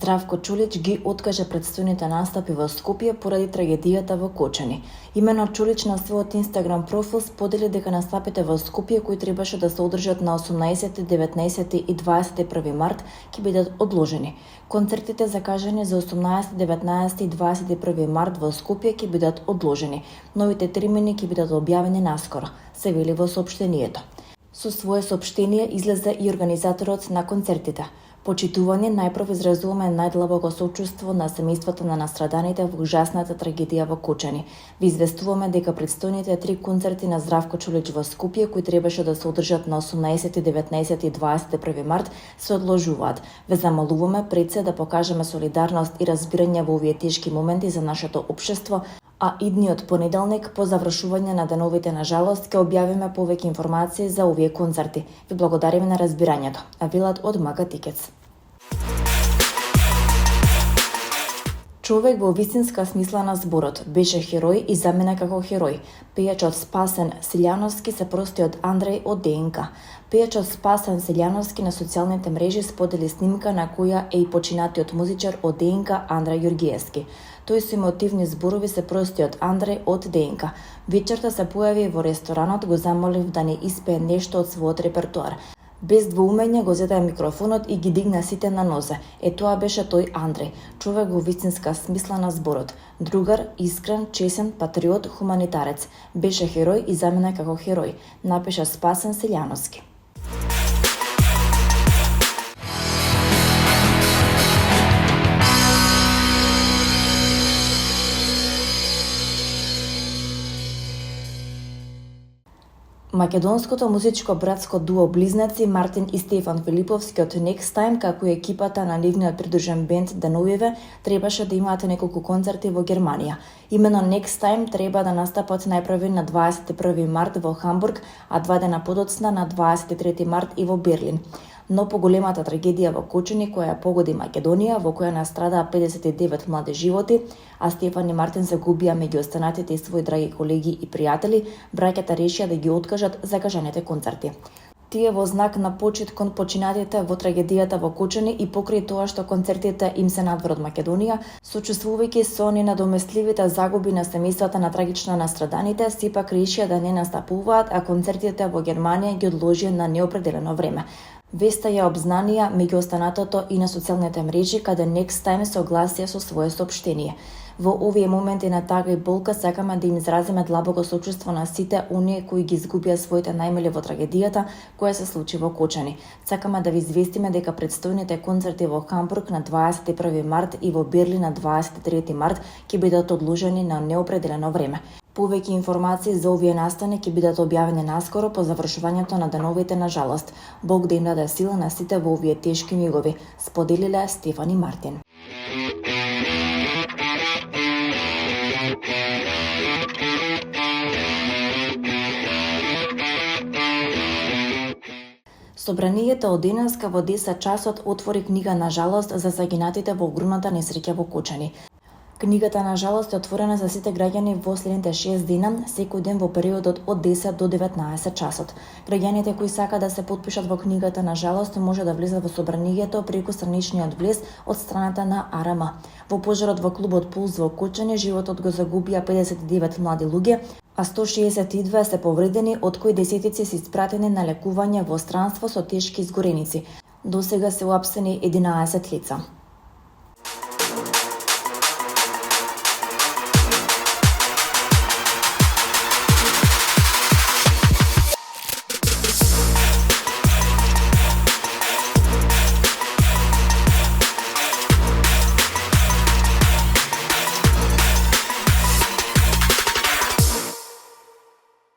Здравко Чулич ги откаже претстојните настапи во Скопје поради трагедијата во Кочани. Имено Чулич на својот Инстаграм профил сподели дека настапите во Скопје кои требаше да се одржат на 18, 19 и 21 март ќе бидат одложени. Концертите закажани за 18, 19 и 21 март во Скопје ќе бидат одложени. Новите термини ќе бидат објавени наскоро, се вели во соопштението. Со свое соопштение излезе и организаторот на концертите. Почитување, најпрв изразуваме најдлабоко соучувство на семејствата на настраданите во ужасната трагедија во Кочани. Ви известуваме дека претстојните 3 концерти на Здравко Чулич во Скопје, кои требаше да се одржат на 18, 19 и 21 март, се одложуваат. Ве замолуваме пред се да покажеме солидарност и разбирање во овие тешки моменти за нашето општество, а идниот понеделник, по завршување на деновите на жалост, ќе објавиме повеќе информации за овие концерти. Ви благодариме на разбирањето. Велат од Мага Тикец. Човек во вистинска смисла на зборот, беше херој и замина како херој. Пејачот Спасен Силјановски се прости од Андреј од ДНК. Пејачот Спасен Силјановски на социјалните мрежи сподели снимка на која е и починатиот музичар од ДНК Андреј Ѓурѓиевски. Тој со емотивни зборови се прости од Андреј од ДНК. Вечерта се појави во ресторанот, го замолив да не испее нешто од својот репертоар. Без двоумење го зеде микрофонот и ги дигна сите на нозе. Тоа беше тој Андреј, човек во вистинска смисла на зборот. Другар, искрен, чесен, патриот, хуманитарец. Беше херој и замина како херој, напиша Спасен Силјановски. Македонското музичко братско дуо Близнаци Мартин и Стефан Филиповски од Next Time, како и екипата на нивниот придружен бенд Деновиве, требаше да имаат неколку концерти во Германија. Имено Next Time треба да настапат најпрви на 21 март во Хамбург, а 2 дена подоцна на 23 март и во Берлин. Но поголемата трагедија во Кочани, која погоди Македонија, во која настрадаа 59 млади животи, а Стефан и Мартин загубија меѓу останатите и своји драги колеги и пријатели, браќата решија да ги откажат закажаните концерти. Тие во знак на почит кон починатите во трагедијата во Кочани и покрај тоа што концертите им се надвор од Македонија, сочувствувајќи со ненадоместливите загуби на семејствата на трагично настраданите, сепак решија да не настапуваат, а концертите во Германија ги одложија на неопределено време. Веста ја обзнанија меѓу останатото и на социјалните мрежи, каде Next Time се огласија со свое соопштение. Во овие моменти на тага и болка сакаме да им изразиме длабоко сочувство на сите оние кои ги изгубија своите најмили во трагедијата која се случи во Кочани. Сакаме да ви известиме дека претстојните концерти во Хамбург на 21 март и во Берлин на 23 март ќе бидат одложени на неопределено време. Повеќе информации за овие настани ќе бидат објавени наскоро по завршувањето на деновите на жалост. Бог да им даде сила на сите во овие тешки мигови, споделиле Стефан и Мартин. Собранието од денеска во 10 часот отвори книга на жалост за загинатите во огромната несреќа во Кочани. Книгата на жалост е отворена за сите граѓани во следните 6 дена, секој ден во периодот од 10 до 19 часот. Граѓаните кои сака да се потпишат во книгата на жалост може да влезат во собранието преку страничниот влез од страната на АРМ. Во пожарот во клубот Пулс во Кочани животот го загубија 59 млади луѓе, а 162 се повредени, од кои десетици се испратени на лекување во странство со тешки изгореници. Досега се уапсени 11 лица.